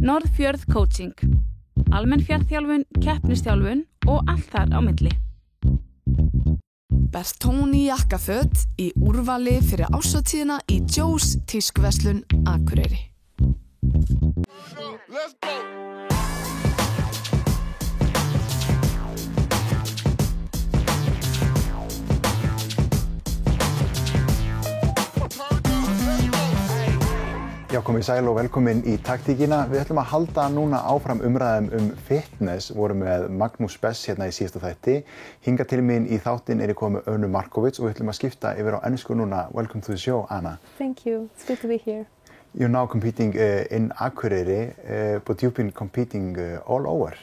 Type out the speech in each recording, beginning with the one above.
Norðfjörð Coaching, almenn fjarðþjálfun, keppnisþjálfun og allt þar á milli. Bertoni jakkaföt í úrvali fyrir árshátíðina í Joe's tískuverslun Akureyri. Let's go! Já, komið sæl og velkomin í taktíkina. Við ætlum að halda núna áfram umræðum fitness. Vorum með Magnús Bess hérna í síðasta þætti. Hingað til mín í þáttinn er ég komið með Önnu Markovits og við ætlum að skipta yfir á ensku núna. Welcome to the show, Anna. Thank you. It's good to be here. You're now competing in Akureyri, but you've been competing all over.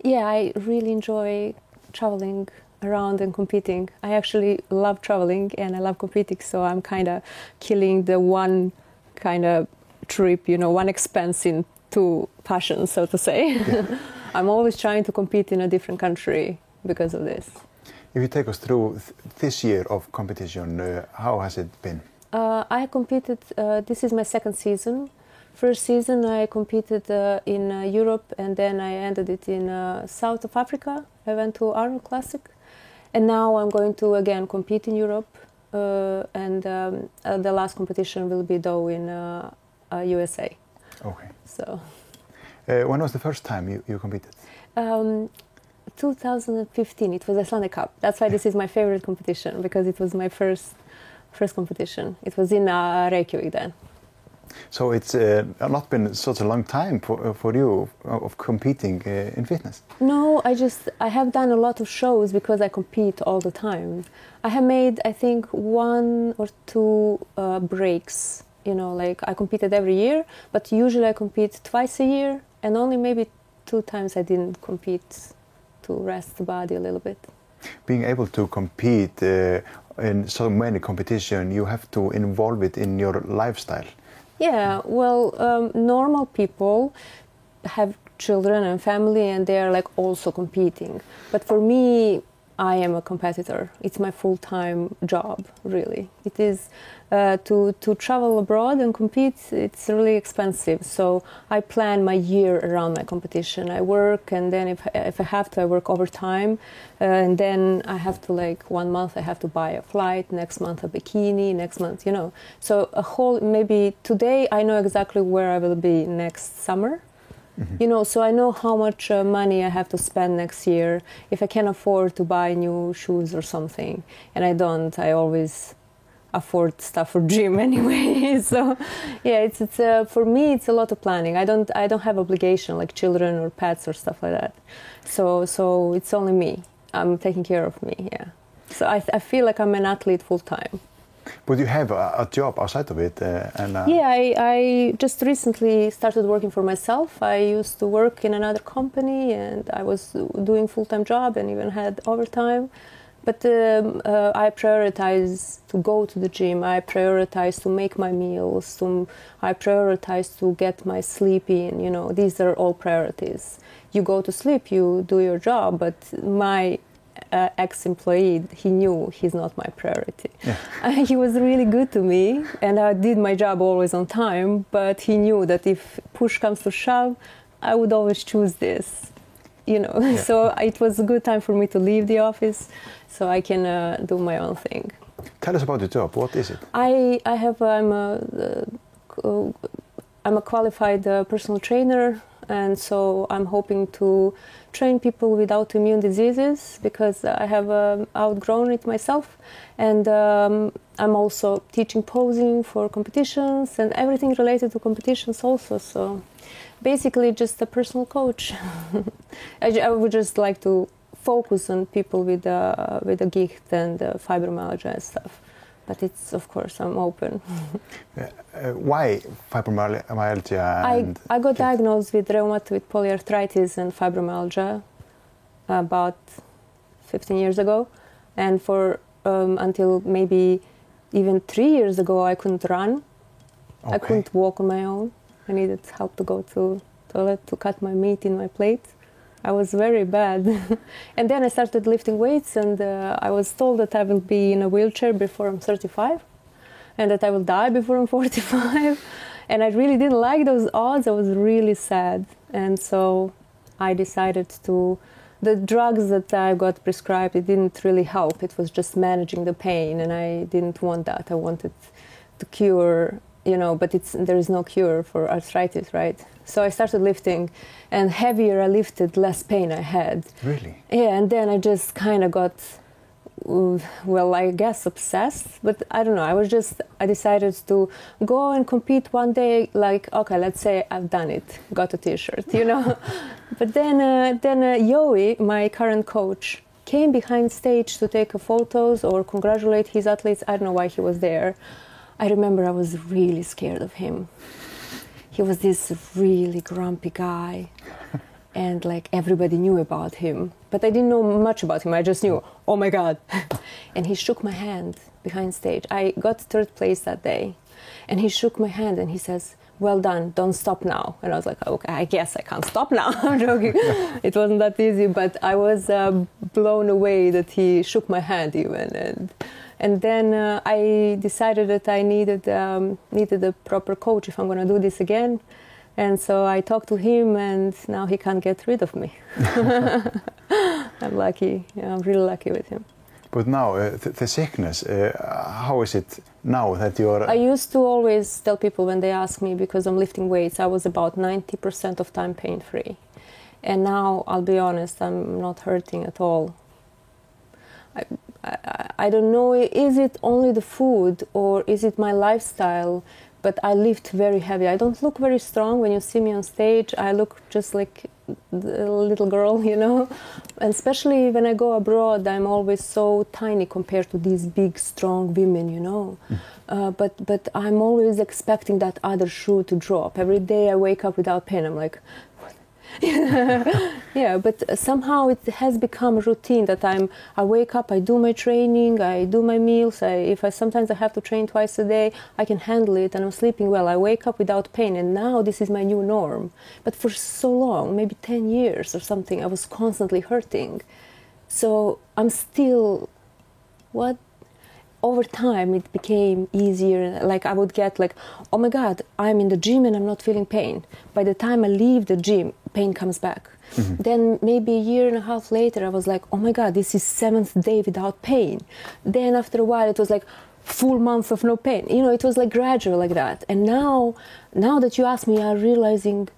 Yeah, I really enjoy traveling around and competing. I actually love traveling and I love competing, so I'm kind of killing the one kind of trip, you know, one expense in two passions, so to say. Yeah. I'm always trying to compete in a different country because of this. If you take us through this year of competition, how has it been? I competed, this is my second season. First season I competed in Europe and then I ended it in south of Africa. I went to Arnold Classic and now I'm going to again compete in Europe. And the last competition will be though in USA. Okay. So. When was the first time you competed? 2015. It was the Icelandic Cup. That's why this is my favorite competition because it was my first competition. It was in Reykjavik then. So it's not been such a long time for you of competing in fitness? No, I have done a lot of shows because I compete all the time. I have made, I think, 1 or 2 breaks. You know, like I competed every year, but usually I compete twice a year and only maybe 2 times I didn't compete to rest the body a little bit. Being able to compete in so many competitions, you have to involve it in your lifestyle. Yeah, well, normal people have children and family and they are like also competing. But for me, I am a competitor. It's my full-time job, really. It is to travel abroad and compete, it's really expensive. So I plan my year around my competition. I work and then if I have to, I work overtime. And then I have to, like, 1 month I have to buy a flight, next month a bikini, next month, you know. So a whole, maybe today I know exactly where I will be next summer. Mm-hmm. You know, so I know how much money I have to spend next year if I can afford to buy new shoes or something. And I don't. I always afford stuff for gym anyway. So, yeah, it's for me it's a lot of planning. I don't have obligation like children or pets or stuff like that. So it's only me. I'm taking care of me. Yeah. So I feel like I'm an athlete full time. But you have a job outside of it, Yeah, I just recently started working for myself. I used to work in another company, and I was doing full-time job and even had overtime. But I prioritize to go to the gym. I prioritize to make my meals. I prioritize to get my sleep in. You know, these are all priorities. You go to sleep, you do your job, but my ex-employee, he knew he's not my priority. Yeah. He was really good to me and I did my job always on time, but he knew that if push comes to shove, I would always choose this, you know. Yeah. So it was a good time for me to leave the office so I can do my own thing. Tell us about the job. What is it? I'm a qualified personal trainer, and so I'm hoping to train people with autoimmune diseases because I have outgrown it myself. And I'm also teaching posing for competitions and everything related to competitions also. So basically just a personal coach. I would just like to focus on people with a gicht and fibromyalgia and stuff. But it's, of course, I'm open. Why fibromyalgia? I got diagnosed with rheumatoid polyarthritis and fibromyalgia about 15 years ago. And for until maybe even 3 years ago, I couldn't run. Okay. I couldn't walk on my own. I needed help to go to toilet to cut my meat in my plate. I was very bad. And then I started lifting weights and I was told that I will be in a wheelchair before I'm 35 and that I will die before I'm 45. And I really didn't like those odds. I was really sad. And so I decided to, the drugs that I got prescribed, it didn't really help. It was just managing the pain, and I didn't want that. I wanted to cure, you know, but there is no cure for arthritis, right? So I started lifting, and heavier I lifted, less pain I had. Really? Yeah, and then I just kind of got, well, I guess obsessed, but I don't know. I decided to go and compete one day, like, okay, let's say I've done it, got a t-shirt, you know. But then Yoey, my current coach, came behind stage to take photos or congratulate his athletes. I don't know why he was there. I remember I was really scared of him. He was this really grumpy guy. And like everybody knew about him, but I didn't know much about him. I just knew, oh my God. And he shook my hand behind stage. I got 3rd place that day, and he shook my hand and he says, well done, don't stop now. And I was like, okay, I guess I can't stop now. I'm joking. It wasn't that easy, but I was blown away that he shook my hand even. And then I decided that I needed a proper coach if I'm going to do this again. And so I talked to him, and now he can't get rid of me. I'm lucky. Yeah, I'm really lucky with him. But now, the sickness, how is it now that you're... I used to always tell people when they ask me, because I'm lifting weights, I was about 90% of time pain-free. And now, I'll be honest, I'm not hurting at all. I don't know, is it only the food or is it my lifestyle? But I lift very heavy. I don't look very strong when you see me on stage. I look just like a little girl, you know. And especially when I go abroad, I'm always so tiny compared to these big, strong women, you know. But I'm always expecting that other shoe to drop. Every day I wake up without pain. I'm like, what? Yeah, but somehow it has become a routine that I wake up, I do my training, I do my meals. Sometimes I have to train twice a day, I can handle it, and I'm sleeping well. I wake up without pain, and now this is my new norm. But for so long, maybe 10 years or something, I was constantly hurting. So I'm still, over time it became easier. Like I would get like, oh my God, I'm in the gym and I'm not feeling pain. By the time I leave the gym, pain comes back. Mm-hmm. Then maybe a year and a half later, I was like, oh my God, this is 7th day without pain. Then after a while, it was like full month of no pain. You know, it was like gradual like that. And now that you ask me, I'm realizing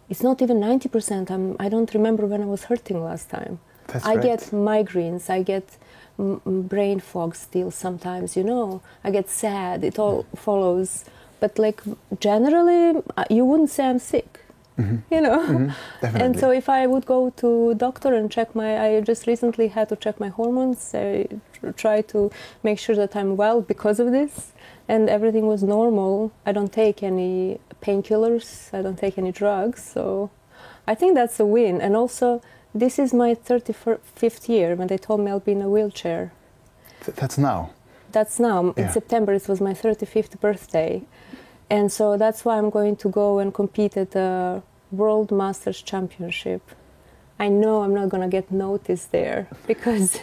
it's not even 90%. I don't remember when I was hurting last time. That's I right. get migraines. I get brain fog still sometimes, you know. I get sad. It all follows. But like generally, you wouldn't say I'm sick. Mm-hmm. You know. Mm-hmm. Definitely. And so if I would go to doctor and I just recently had to check my hormones. I try to make sure that I'm well because of this, and everything was normal. I don't take any painkillers. I don't take any drugs. So I think that's a win. And also, this is my 35th year when they told me I'll be in a wheelchair. That's now? That's now. Yeah. In September, it was my 35th birthday. And so that's why I'm going to go and compete at the World Masters Championship. I know I'm not going to get noticed there because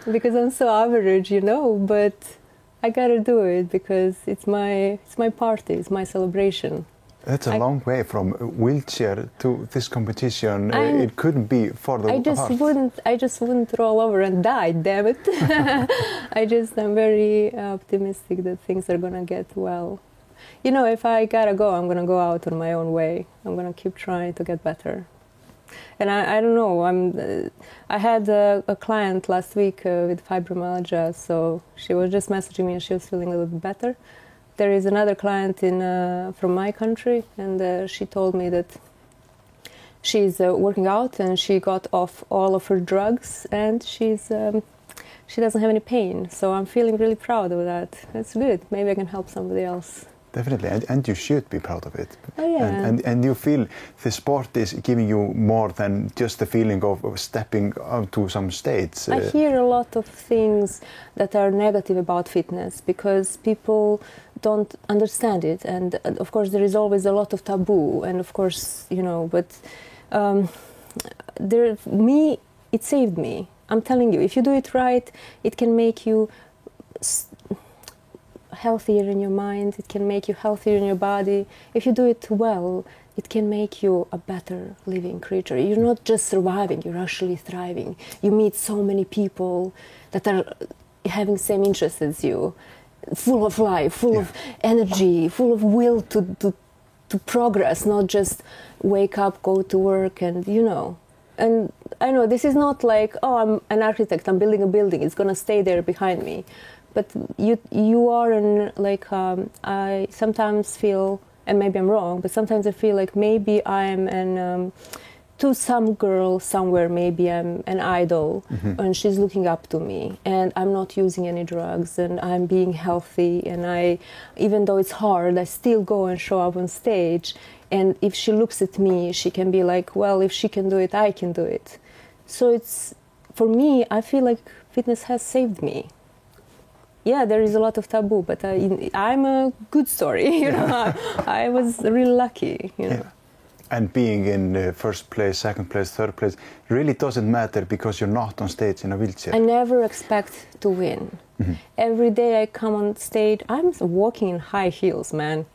I'm so average, you know, but I got to do it because it's my party, it's my celebration. That's a long way from wheelchair to this competition. It couldn't be further apart. I just wouldn't roll over and die, damn it. I'm very optimistic that things are going to get well. You know, if I gotta go, I'm gonna go out on my own way. I'm gonna keep trying to get better. And I don't know, I had a client last week with fibromyalgia, so she was just messaging me and she was feeling a little bit better. There is another client from my country, and she told me that she's working out and she got off all of her drugs and she doesn't have any pain. So I'm feeling really proud of that. That's good. Maybe I can help somebody else. Definitely, and you should be proud of it. Oh, yeah. And you feel the sport is giving you more than just the feeling of stepping onto some stage. I hear a lot of things that are negative about fitness because people don't understand it, and of course there is always a lot of taboo, and of course, you know, but it saved me. I'm telling you, if you do it right, it can make you healthier in your mind, it can make you healthier in your body. If you do it well, it can make you a better living creature. You're not just surviving, you're actually thriving. You meet so many people that are having same interests as you, full of life, full of energy, full of will to progress, not just wake up, go to work, and And I know this is not like, oh, I'm an architect, I'm building a building, it's going to stay there behind me. But you are in, like, I sometimes feel, and maybe I'm wrong, but sometimes I feel like maybe I'm to some girl somewhere, maybe I'm an idol, and she's looking up to me, and I'm not using any drugs, and I'm being healthy, and even though it's hard, I still go and show up on stage. And if she looks at me, she can be like, well, if she can do it, I can do it. So it's, for me, I feel like fitness has saved me. Yeah, there is a lot of taboo, but I'm a good story. I was really lucky. Yeah. And being in first place, second place, third place really doesn't matter because you're not on stage in a wheelchair. I never expect to win. Every day I come on stage, I'm walking in high heels, man.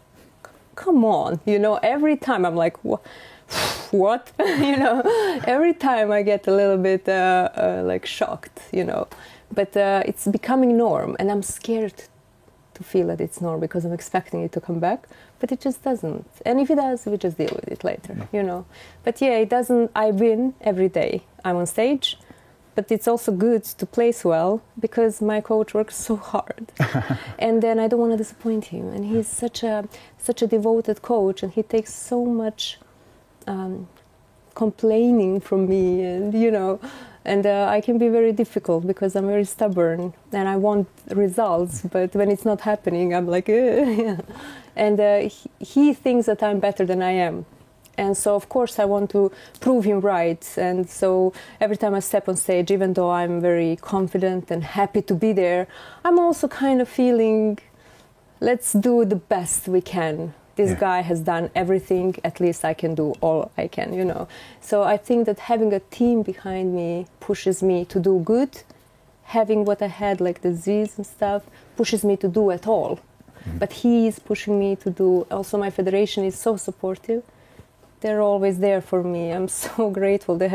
Come on, every time I'm like, what? Every time I get a little bit like shocked, But it's becoming norm, and I'm scared to feel that it's norm because I'm expecting it to come back, but it just doesn't. And if it does, we just deal with it later, But yeah, it doesn't. I win every day. I'm on stage, but it's also good to place well because my coach works so hard, and then I don't want to disappoint him. And he's such a devoted coach, and he takes so much complaining from me, and And I can be very difficult because I'm very stubborn and I want results, but when it's not happening, I'm like, yeah. And he thinks that I'm better than I am. And so, of course, I want to prove him right. And so every time I step on stage, even though I'm very confident and happy to be there, I'm also kind of feeling, let's do the best we can. This guy has done everything, at least I can do all I can, So I think that having a team behind me pushes me to do good. Having what I had, like disease and stuff, pushes me to do it all. But he is pushing me to do, also my federation is so supportive. They're always there for me. I'm so grateful. They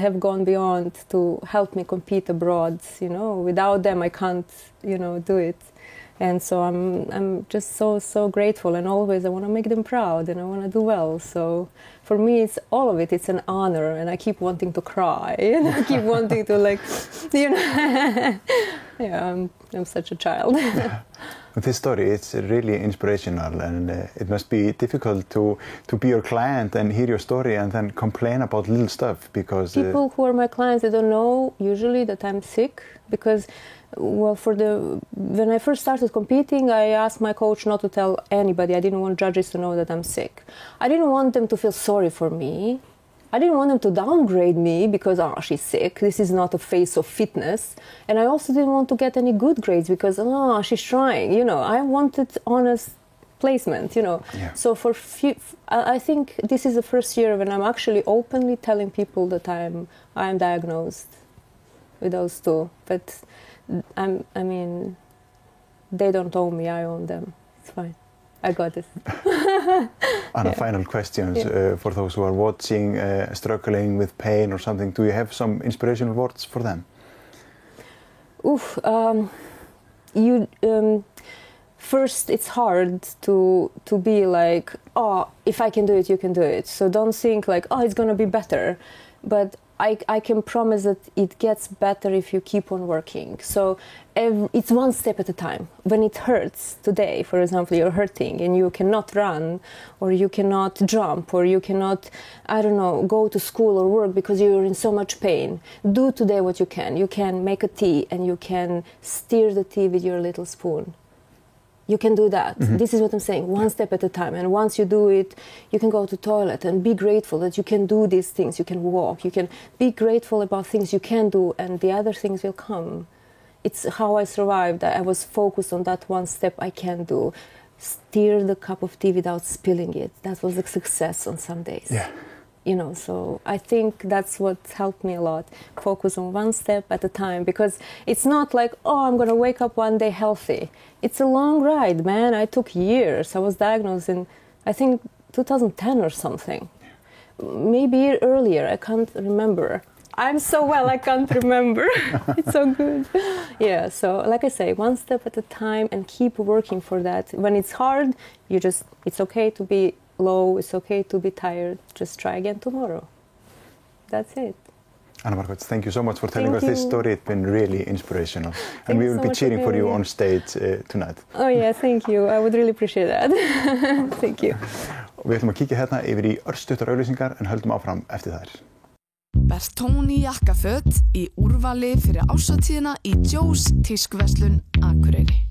have gone beyond to help me compete abroad, Without them, I can't, do it. And so I'm just so grateful, and always I want to make them proud and I want to do well. So for me, it's all of it. It's an honor, and I keep wanting to cry and I keep wanting to yeah, I'm such a child. With this story, it's really inspirational, and it must be difficult to be your client and hear your story and then complain about little stuff because people who are my clients, they don't know usually that I'm sick because. Well, when I first started competing, I asked my coach not to tell anybody. I didn't want judges to know that I'm sick. I didn't want them to feel sorry for me. I didn't want them to downgrade me because, she's sick. This is not a face of fitness. And I also didn't want to get any good grades because, she's trying. I wanted honest placement, Yeah. So I think this is the first year when I'm actually openly telling people that I'm diagnosed with those two. But they don't own me, I own them. It's fine. I got it. Anna, final questions for those who are watching, struggling with pain or something. Do you have some inspirational words for them? First, it's hard to be like, if I can do it, you can do it. So don't think like, it's going to be better. But I can promise that it gets better if you keep on working. So it's one step at a time. When it hurts today, for example, you're hurting and you cannot run or you cannot jump or you cannot, go to school or work because you're in so much pain. Do today what you can. You can make a tea and you can stir the tea with your little spoon. You can do that. Mm-hmm. This is what I'm saying, one step at a time. And once you do it, you can go to the toilet and be grateful that you can do these things. You can walk. You can be grateful about things you can do, and the other things will come. It's how I survived. I was focused on that one step I can do. Stir the cup of tea without spilling it. That was a success on some days. Yeah. So I think that's what helped me a lot. Focus on one step at a time, because it's not like, oh, I'm going to wake up one day healthy. It's a long ride, man. I took years. I was diagnosed in, I think, 2010 or something. Maybe earlier, I can't remember. I'm so well, I can't remember. It's so good. Yeah, so like I say, one step at a time and keep working for that. When it's hard, it's okay to be low, it's okay to be tired. Just try again tomorrow. That's it. Anna Margot, thank you so much for telling us this story. It's been really inspirational. And we will be cheering for you on stage tonight. Oh yeah, thank you. I would really appreciate that. Thank you. Við ætlum að kíkja hérna yfir í örstuttar auglýsingar en höldum áfram eftir þær. Bertoni jakkaföt í úrvali fyrir árshátíðina í Joe's tískuverslun Akureyri.